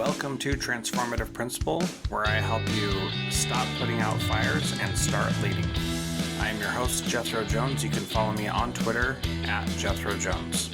Welcome to Transformative Principal, where I help you stop putting out fires and start leading. I am your host, Jethro Jones. You can follow me on Twitter at Jethro Jones.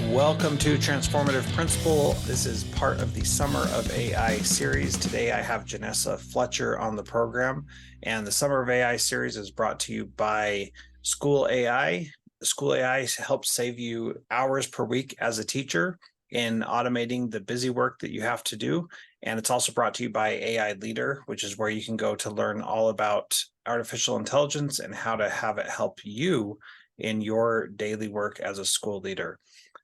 Welcome to Transformative Principal. This is part of the Summer of AI series. Today I have Janessa Fletcher on the program, and the Summer of AI series is brought to you by School AI. School AI helps save you hours per week as a teacher in automating the busy work that you have to do. And it's also brought to you by AI Leader, which is where you can go to learn all about artificial intelligence and how to have it help you in your daily work as a school leader.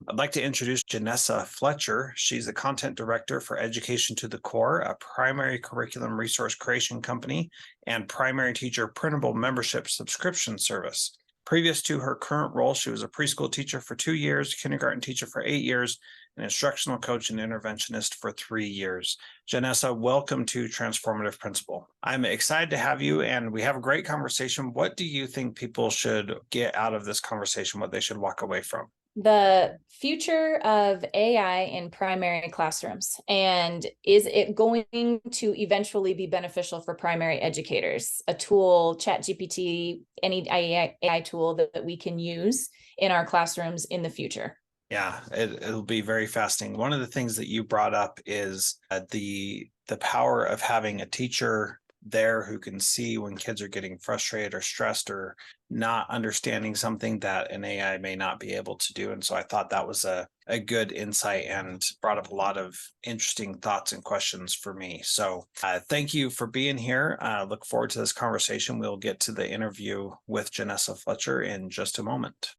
I'd like to introduce Janessa Fletcher. She's the content director for Education to the Core, a primary curriculum resource creation company and primary teacher printable membership subscription service. Previous to her current role, she was a preschool teacher for 2 years, kindergarten teacher for 8 years, an instructional coach and interventionist for 3 years. Janessa, welcome to Transformative Principal. I'm excited to have you, and we have a great conversation. What do you think people should get out of this conversation, what they should walk away from? The future of AI in primary classrooms, and is it going to eventually be beneficial for primary educators? A tool, ChatGPT, any AI tool that we can use in our classrooms in the future. Yeah, it'll be very fascinating. One of the things that you brought up is the power of having a teacher there who can see when kids are getting frustrated or stressed or not understanding something that an AI may not be able to do. And so I thought that was a good insight and brought up a lot of interesting thoughts and questions for me. So thank you for being here. Look forward to this conversation. We'll get to the interview with Janessa Fletcher in just a moment.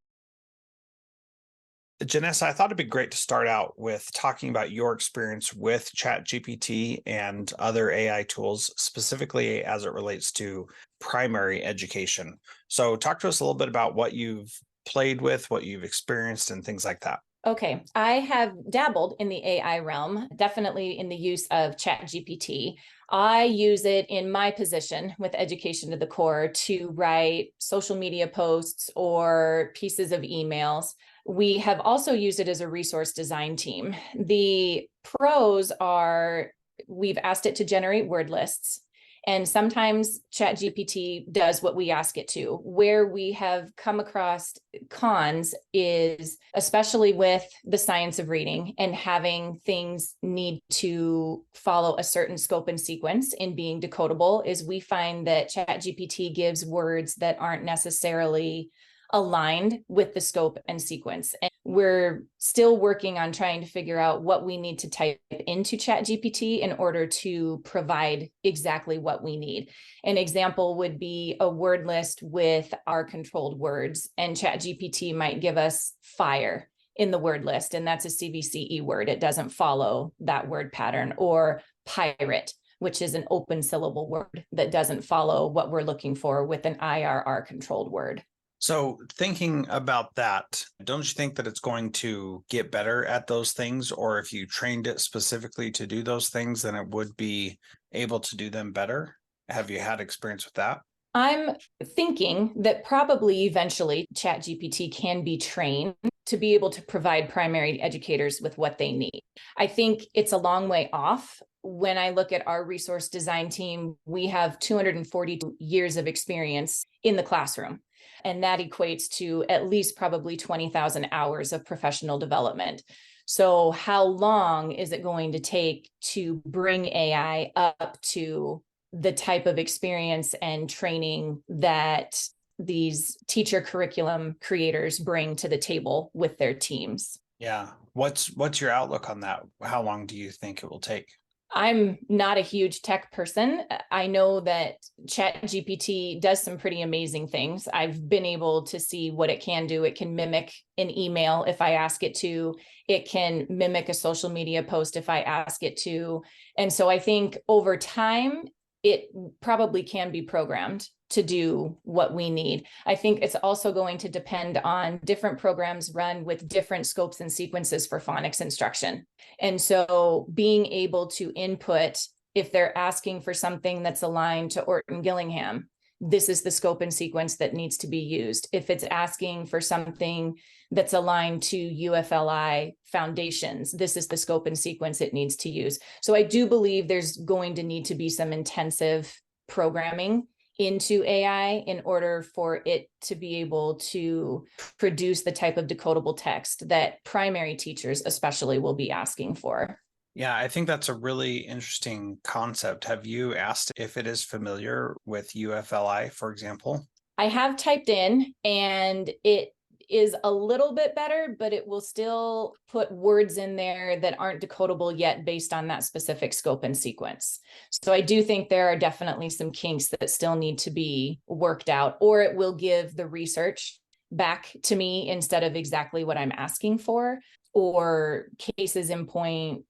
Janessa, I thought it'd be great to start out with talking about your experience with ChatGPT and other AI tools, specifically as it relates to primary education. So talk to us a little bit about what you've played with, what you've experienced, and things like that. Okay, I have dabbled in the AI realm, definitely in the use of ChatGPT. I use it in my position with Education to the Core to write social media posts or pieces of emails. We have also used it as a resource design team. The pros are we've asked it to generate word lists, and sometimes ChatGPT does what we ask it to. Where we have come across cons is especially with the science of reading and having things need to follow a certain scope and sequence in being decodable, is we find that ChatGPT gives words that aren't necessarily aligned with the scope and sequence. And we're still working on trying to figure out what we need to type into ChatGPT in order to provide exactly what we need. An example would be a word list with our controlled words, and ChatGPT might give us fire in the word list, and that's a CVCE word. It doesn't follow that word pattern. Or pirate, which is an open syllable word that doesn't follow what we're looking for with an IRR controlled word. So thinking about that, don't you think that it's going to get better at those things? Or if you trained it specifically to do those things, then it would be able to do them better? Have you had experience with that? I'm thinking that probably eventually ChatGPT can be trained to be able to provide primary educators with what they need. I think it's a long way off. When I look at our resource design team, we have 242 years of experience in the classroom. And that equates to at least probably 20,000 hours of professional development. So how long is it going to take to bring AI up to the type of experience and training that these teacher curriculum creators bring to the table with their teams? Yeah. What's your outlook on that? How long do you think it will take? I'm not a huge tech person. I know that ChatGPT does some pretty amazing things. I've been able to see what it can do. It can mimic an email if I ask it to. It can mimic a social media post if I ask it to. And so I think over time, it probably can be programmed to do what we need. I think it's also going to depend on different programs run with different scopes and sequences for phonics instruction. And so being able to input, if they're asking for something that's aligned to Orton Gillingham, this is the scope and sequence that needs to be used. If it's asking for something that's aligned to UFLI foundations, this is the scope and sequence it needs to use. So I do believe there's going to need to be some intensive programming into AI in order for it to be able to produce the type of decodable text that primary teachers especially will be asking for. Yeah, I think that's a really interesting concept. Have you asked if it is familiar with UFLI, for example? I have typed in and it is a little bit better, but it will still put words in there that aren't decodable yet based on that specific scope and sequence. So I do think there are definitely some kinks that still need to be worked out, or it will give the research back to me instead of exactly what I'm asking for, or cases in point,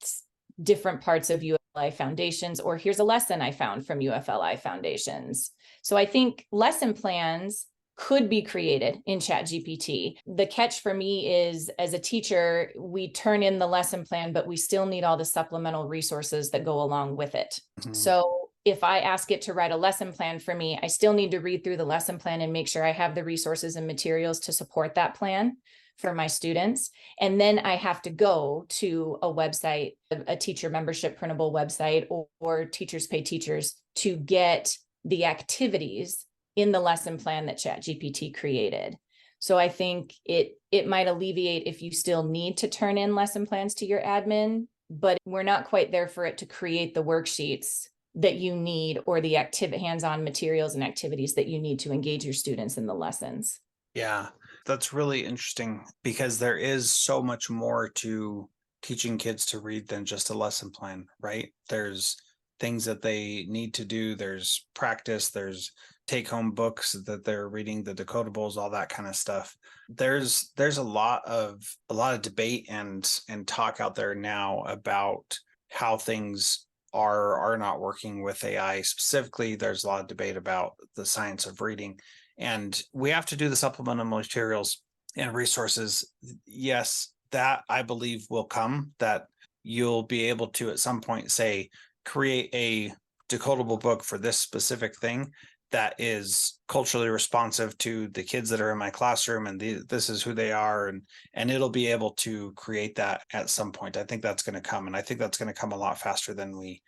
different parts of UFLI foundations, or here's a lesson I found from UFLI foundations. So I think lesson plans could be created in ChatGPT. The catch for me is, as a teacher, we turn in the lesson plan, but we still need all the supplemental resources that go along with it. Mm-hmm. So if I ask it to write a lesson plan for me, I still need to read through the lesson plan and make sure I have the resources and materials to support that plan for my students. And then I have to go to a website, a teacher membership printable website, or Teachers Pay Teachers to get the activities in the lesson plan that ChatGPT created. So I think it might alleviate if you still need to turn in lesson plans to your admin, but we're not quite there for it to create the worksheets that you need or the hands-on materials and activities that you need to engage your students in the lessons. Yeah, that's really interesting because there is so much more to teaching kids to read than just a lesson plan, right? There's things that they need to do. There's practice, there's take-home books that they're reading, the decodables, all that kind of stuff. There's a lot of debate and talk out there now about how things are not working with AI. Specifically, there's a lot of debate about the science of reading. And we have to do the supplemental materials and resources. Yes, that I believe will come, that you'll be able to at some point say, create a decodable book for this specific thing that is culturally responsive to the kids that are in my classroom, and this is who they are, and it'll be able to create that at some point. I think that's going to come, and I think that's going to come a lot faster than we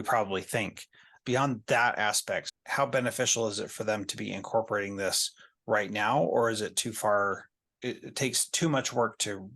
probably think. Beyond that aspect, how beneficial is it for them to be incorporating this right now, or is it too far? It takes too much work to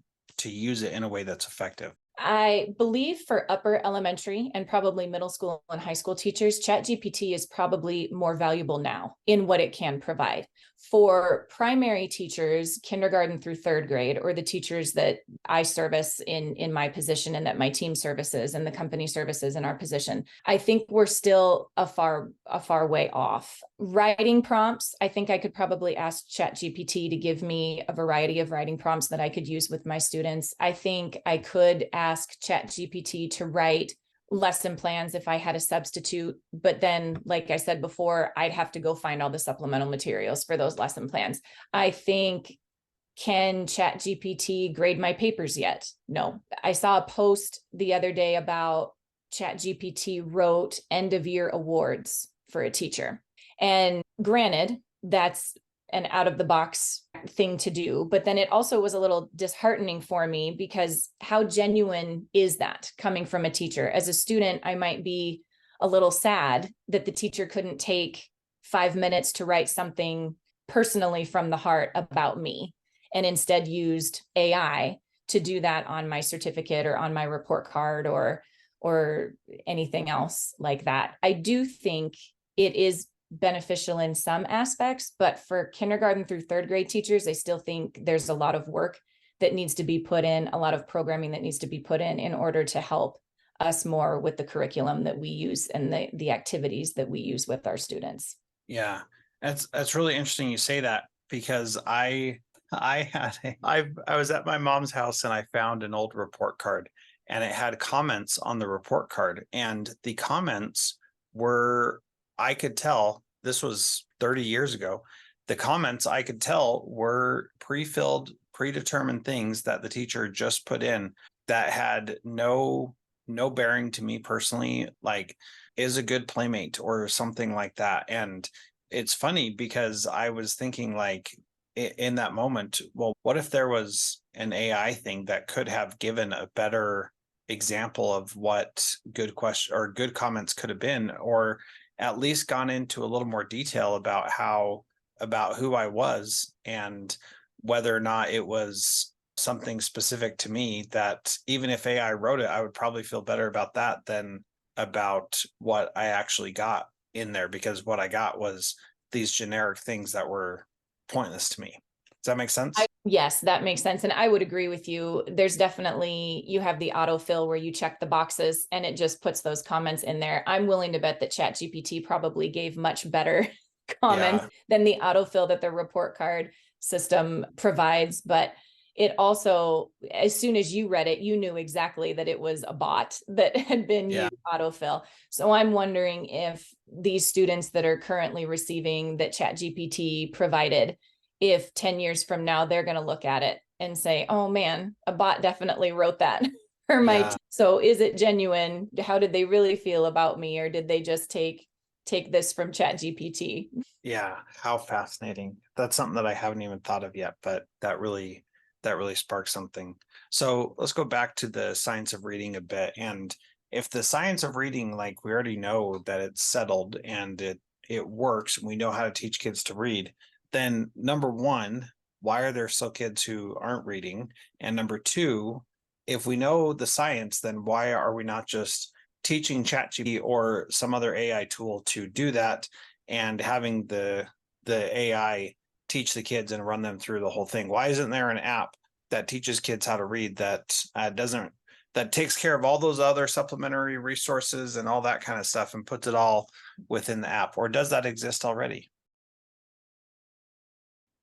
use it in a way that's effective. I believe for upper elementary and probably middle school and high school teachers, ChatGPT is probably more valuable now in what it can provide. For primary teachers, kindergarten through third grade, or the teachers that I service in my position and that my team services and the company services in our position, I think we're still a far way off. Writing prompts, I think I could probably ask ChatGPT to give me a variety of writing prompts that I could use with my students. I think I could ask ChatGPT to write lesson plans if I had a substitute, but then, like I said before, I'd have to go find all the supplemental materials for those lesson plans. I think, can ChatGPT grade my papers yet? No. I saw a post the other day about ChatGPT wrote end of year awards for a teacher. And granted, that's an out of the box thing to do, but then it also was a little disheartening for me because how genuine is that coming from a teacher? As a student, I might be a little sad that the teacher couldn't take 5 minutes to write something personally from the heart about me and instead used AI to do that on my certificate or on my report card or anything else like that. I do think it is beneficial in some aspects, but for kindergarten through third grade teachers, I still think there's a lot of work that needs to be put in, a lot of programming that needs to be put in order to help us more with the curriculum that we use and the activities that we use with our students. Yeah, that's really interesting you say that, because I was at my mom's house and I found an old report card, and it had comments on the report card, and the comments were, I could tell, this was 30 years ago, the comments I could tell were pre-filled, predetermined things that the teacher just put in that had no bearing to me personally, like, is a good playmate or something like that. And it's funny because I was thinking like in that moment, well, what if there was an AI thing that could have given a better example of what good question or good comments could have been, or at least gone into a little more detail about who I was and whether or not it was something specific to me, that even if AI wrote it, I would probably feel better about that than about what I actually got in there, because what I got was these generic things that were pointless to me. Does that make sense? Yes, that makes sense. And I would agree with you. There's definitely, you have the autofill where you check the boxes and it just puts those comments in there. I'm willing to bet that ChatGPT probably gave much better comments than the autofill that the report card system provides. But it also, as soon as you read it, you knew exactly that it was a bot that had been used autofill. So I'm wondering if these students that are currently receiving that ChatGPT provided, if 10 years from now, they're going to look at it and say, oh man, a bot definitely wrote that for my. So is it genuine? How did they really feel about me? Or did they just take this from ChatGPT? Yeah. How fascinating. That's something that I haven't even thought of yet, but that really sparks something. So let's go back to the science of reading a bit. And if the science of reading, like we already know that it's settled and it works, and we know how to teach kids to read, then number one, why are there still kids who aren't reading? And number two, if we know the science, then why are we not just teaching ChatGPT or some other AI tool to do that, and having the AI teach the kids and run them through the whole thing? Why isn't there an app that teaches kids how to read that that takes care of all those other supplementary resources and all that kind of stuff and puts it all within the app? Or does that exist already?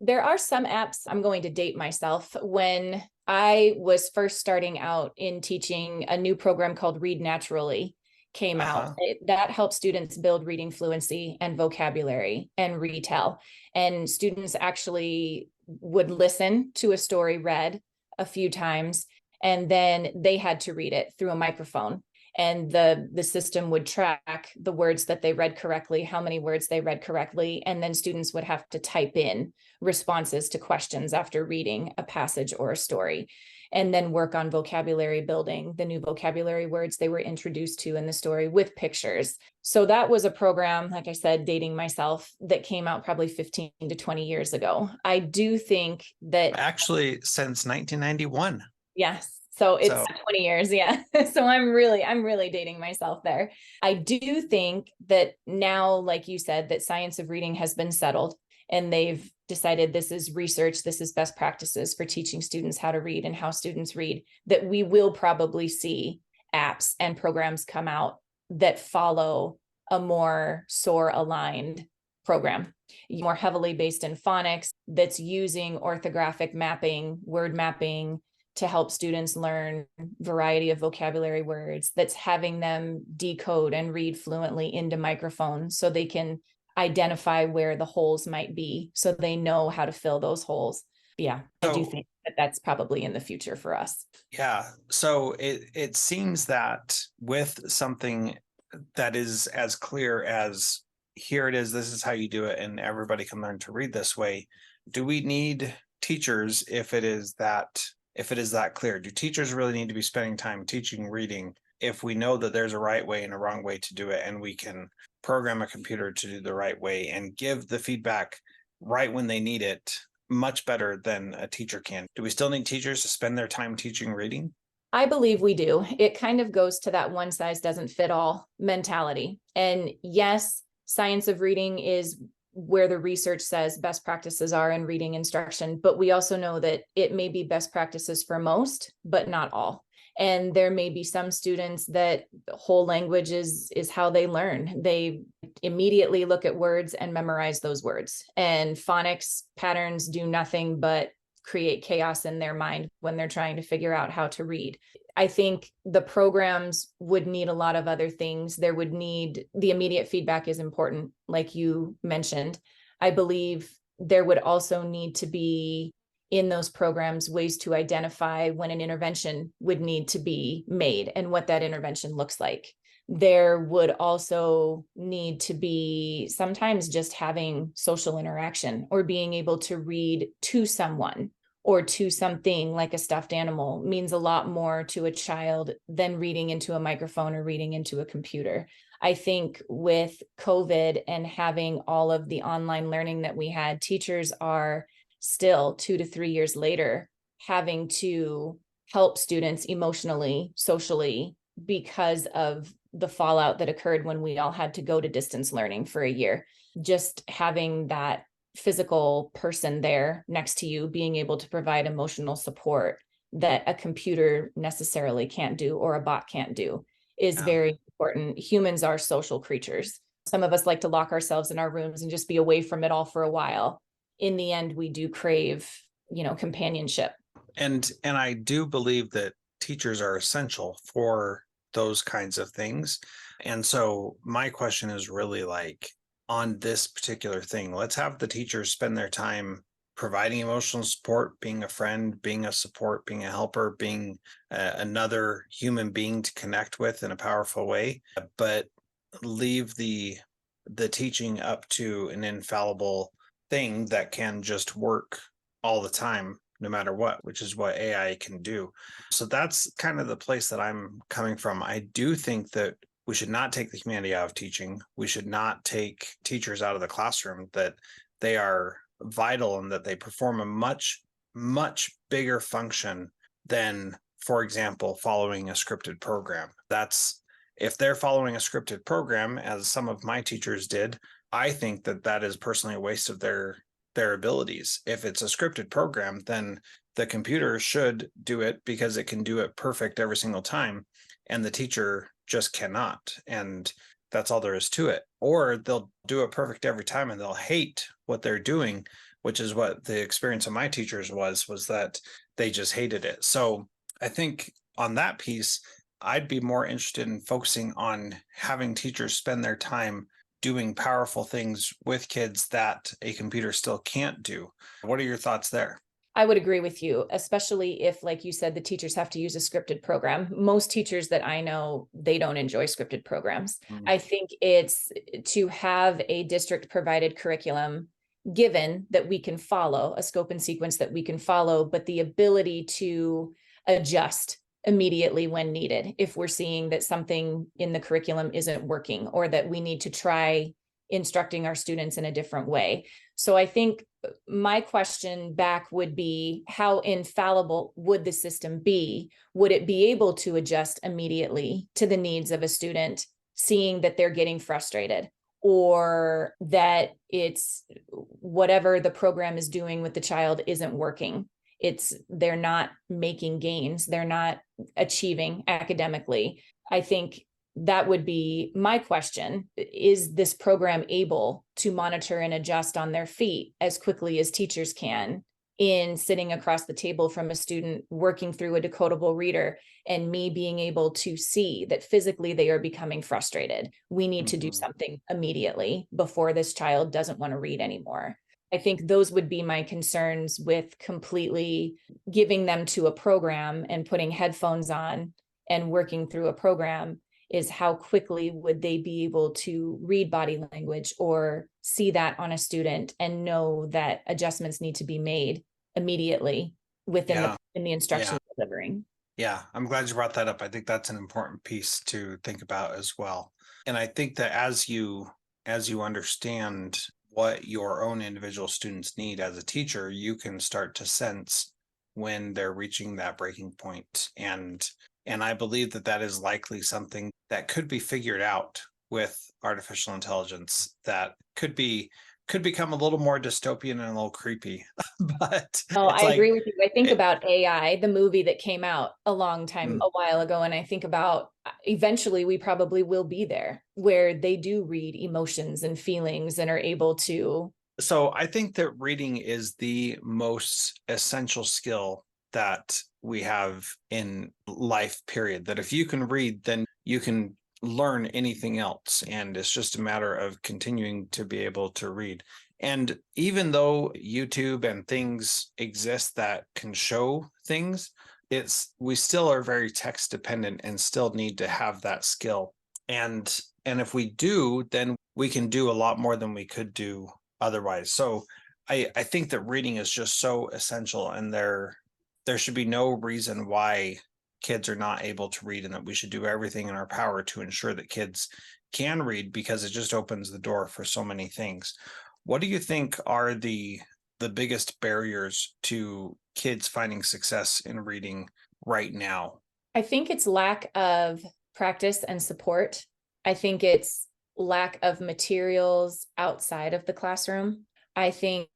There are some apps. I'm going to date myself. When I was first starting out in teaching, a new program called Read Naturally came out. That helps students build reading fluency and vocabulary and retell. And students actually would listen to a story read a few times, and then they had to read it through a microphone. And the system would track the words that they read correctly, how many words they read correctly, and then students would have to type in responses to questions after reading a passage or a story, and then work on vocabulary building, the new vocabulary words they were introduced to in the story with pictures. So that was a program, like I said, dating myself, that came out probably 15 to 20 years ago. I do think that actually since 1991. Yes. So it's 20 years. Yeah. So I'm really dating myself there. I do think that now, like you said, that science of reading has been settled and they've decided this is research, this is best practices for teaching students how to read and how students read, that we will probably see apps and programs come out that follow a more SOAR aligned program, more heavily based in phonics, that's using orthographic mapping, word mapping, to help students learn variety of vocabulary words, that's having them decode and read fluently into microphones so they can identify where the holes might be, so they know how to fill those holes. Yeah, I do think that that's probably in the future for us. Yeah. So it seems that with something that is as clear as, here it is, this is how you do it, and everybody can learn to read this way, do we need teachers if it is that clear? Do teachers really need to be spending time teaching reading if we know that there's a right way and a wrong way to do it, and we can program a computer to do the right way and give the feedback right when they need it much better than a teacher can? Do we still need teachers to spend their time teaching reading? I believe we do. It kind of goes to that one size doesn't fit all mentality. And yes, science of reading is where the research says best practices are in reading instruction, but we also know that it may be best practices for most, but not all. And there may be some students that whole language is how they learn. They immediately look at words and memorize those words. And phonics patterns do nothing but create chaos in their mind when they're trying to figure out how to read. I think the programs would need a lot of other things. There would need, the immediate feedback is important, like you mentioned. I believe there would also need to be in those programs ways to identify when an intervention would need to be made and what that intervention looks like. there would also need to be sometimes just having social interaction or being able to read to someone or to something like a stuffed animal means a lot more to a child than reading into a microphone or reading into a computer. I think with COVID and having all of the online learning that we had, teachers are still 2 to 3 years later having to help students emotionally, socially, because of the fallout that occurred when we all had to go to distance learning for a year. Just having that physical person there next to you, being able to provide emotional support that a computer necessarily can't do or a bot can't do is very important. Humans are social creatures. Some of us like to lock ourselves in our rooms and just be away from it all for a while. In the end, we do crave, companionship. And I do believe that teachers are essential for those kinds of things. And so my question is really like, on this particular thing, let's have the teachers spend their time providing emotional support, being a friend, being a support, being a helper, being another human being to connect with in a powerful way, but leave the teaching up to an infallible thing that can just work all the time, no matter what, which is what AI can do. So that's kind of the place that I'm coming from. I do think that we should not take the humanity out of teaching. We should not take teachers out of the classroom, that they are vital and that they perform a much, much bigger function than, for example, following a scripted program. If they're following a scripted program, as some of my teachers did, I think that is personally a waste of their abilities. If it's a scripted program, then the computer should do it because it can do it perfect every single time, and the teacher just cannot. And that's all there is to it. Or they'll do it perfect every time and they'll hate what they're doing, which is what the experience of my teachers was that they just hated it. So I think on that piece, I'd be more interested in focusing on having teachers spend their time doing powerful things with kids that a computer still can't do. What are your thoughts there? I would agree with you, especially if, like you said, the teachers have to use a scripted program. Most teachers that I know, they don't enjoy scripted programs. I think it's to have a district provided curriculum, given that we can follow a scope and sequence that we can follow, but the ability to adjust immediately when needed. If we're seeing that something in the curriculum isn't working or that we need to try instructing our students in a different way. So I think my question back would be, how infallible would the system be? Would it be able to adjust immediately to the needs of a student, seeing that they're getting frustrated, or that it's whatever the program is doing with the child isn't working? They're not making gains, they're not achieving academically. I think that would be my question. Is this program able to monitor and adjust on their feet as quickly as teachers can, in sitting across the table from a student working through a decodable reader and me being able to see that physically they are becoming frustrated? We need to do something immediately before this child doesn't want to read anymore. I think those would be my concerns with completely giving them to a program and putting headphones on and working through a program, is how quickly would they be able to read body language or see that on a student and know that adjustments need to be made immediately within the instruction delivering. Yeah, I'm glad you brought that up. I think that's an important piece to think about as well. And I think that as you understand what your own individual students need as a teacher, you can start to sense when they're reaching that breaking point. And I believe that is likely something that could be figured out with artificial intelligence, that could become a little more dystopian and a little creepy. But I agree with you. I think about AI, the movie that came out a while ago, and I think about eventually we probably will be there where they do read emotions and feelings and are able to. So I think that reading is the most essential skill that we have in life, period. That if you can read, then you can learn anything else. And it's just a matter of continuing to be able to read. And even though YouTube and things exist that can show things, we still are very text dependent and still need to have that skill. And if we do, then we can do a lot more than we could do otherwise. So I think that reading is just so essential, and there should be no reason why kids are not able to read, and that we should do everything in our power to ensure that kids can read, because it just opens the door for so many things. What do you think are the biggest barriers to kids finding success in reading right now? I think it's lack of practice and support. I think it's lack of materials outside of the classroom. I think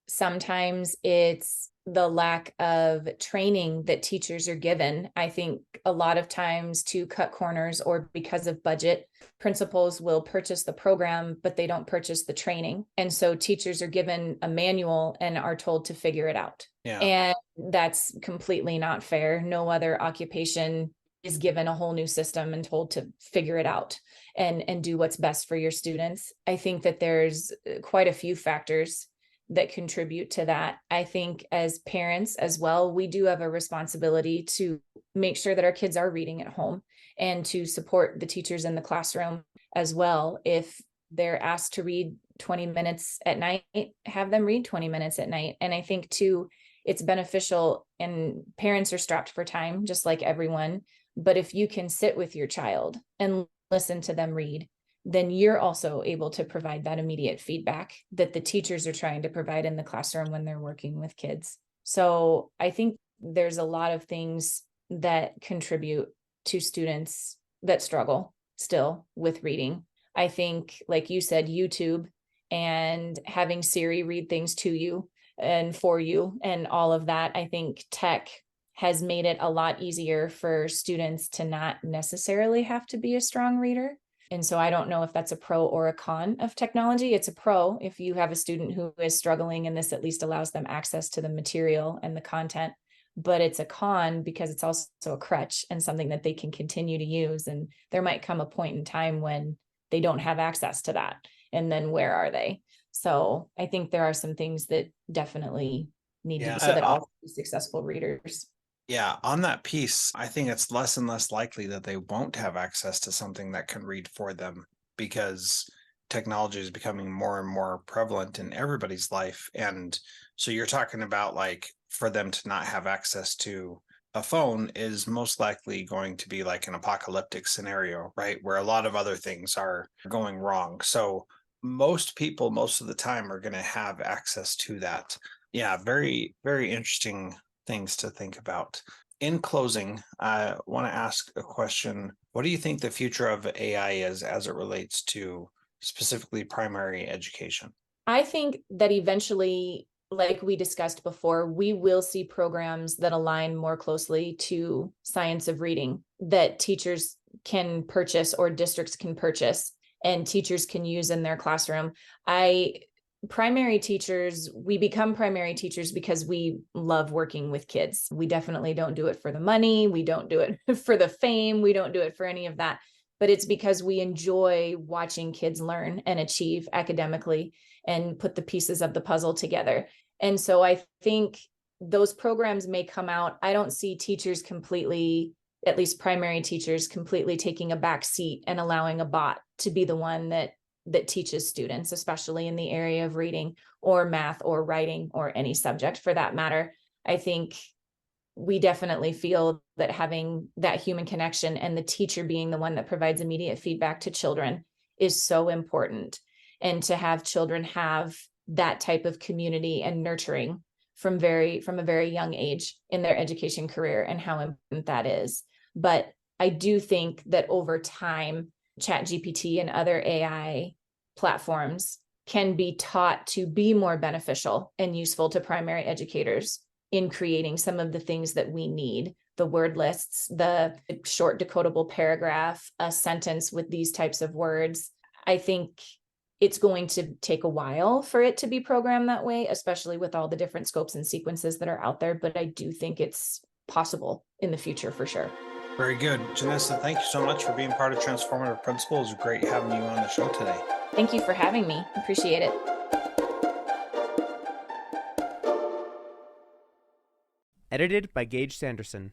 sometimes it's the lack of training that teachers are given. I think a lot of times, to cut corners or because of budget, principals will purchase the program, but they don't purchase the training. And so teachers are given a manual and are told to figure it out. Yeah. And that's completely not fair. No other occupation is given a whole new system and told to figure it out and do what's best for your students. I think that there's quite a few factors that contribute to that. I think as parents as well, we do have a responsibility to make sure that our kids are reading at home and to support the teachers in the classroom as well. If they're asked to read 20 minutes at night, have them read 20 minutes at night. And I think too, it's beneficial, and parents are strapped for time, just like everyone. But if you can sit with your child and listen to them read, then you're also able to provide that immediate feedback that the teachers are trying to provide in the classroom when they're working with kids. So I think there's a lot of things that contribute to students that struggle still with reading. I think, like you said, YouTube and having Siri read things to you and for you and all of that. I think tech has made it a lot easier for students to not necessarily have to be a strong reader. And so I don't know if that's a pro or a con of technology. It's a pro if you have a student who is struggling, and this at least allows them access to the material and the content. But it's a con because it's also a crutch and something that they can continue to use. And there might come a point in time when they don't have access to that. And then where are they? So I think there are some things that definitely need to be so that all successful readers. Yeah, on that piece, I think it's less and less likely that they won't have access to something that can read for them, because technology is becoming more and more prevalent in everybody's life. And so you're talking about, like, for them to not have access to a phone is most likely going to be like an apocalyptic scenario, right? Where a lot of other things are going wrong. So most people, most of the time, are going to have access to that. Yeah, very, very interesting things to think about. In closing, I want to ask a question. What do you think the future of AI is as it relates to specifically primary education? I think that eventually, like we discussed before, we will see programs that align more closely to science of reading that teachers can purchase or districts can purchase and teachers can use in their classroom. Primary teachers, we become primary teachers because we love working with kids. We definitely don't do it for the money. We don't do it for the fame. We don't do it for any of that. But it's because we enjoy watching kids learn and achieve academically and put the pieces of the puzzle together. And so I think those programs may come out. I don't see teachers completely, at least primary teachers, completely taking a back seat and allowing a bot to be the one that teaches students, especially in the area of reading or math or writing or any subject for that matter. I think we definitely feel that having that human connection and the teacher being the one that provides immediate feedback to children is so important. And to have children have that type of community and nurturing from a very young age in their education career, and how important that is. But I do think that over time, ChatGPT and other AI platforms can be taught to be more beneficial and useful to primary educators in creating some of the things that we need: the word lists, the short decodable paragraph, a sentence with these types of words. I think it's going to take a while for it to be programmed that way, especially with all the different scopes and sequences that are out there. But I do think it's possible in the future for sure. Very good. Janessa, thank you so much for being part of Transformative Principal. It was great having you on the show today. Thank you for having me. Appreciate it. Edited by Gage Sanderson.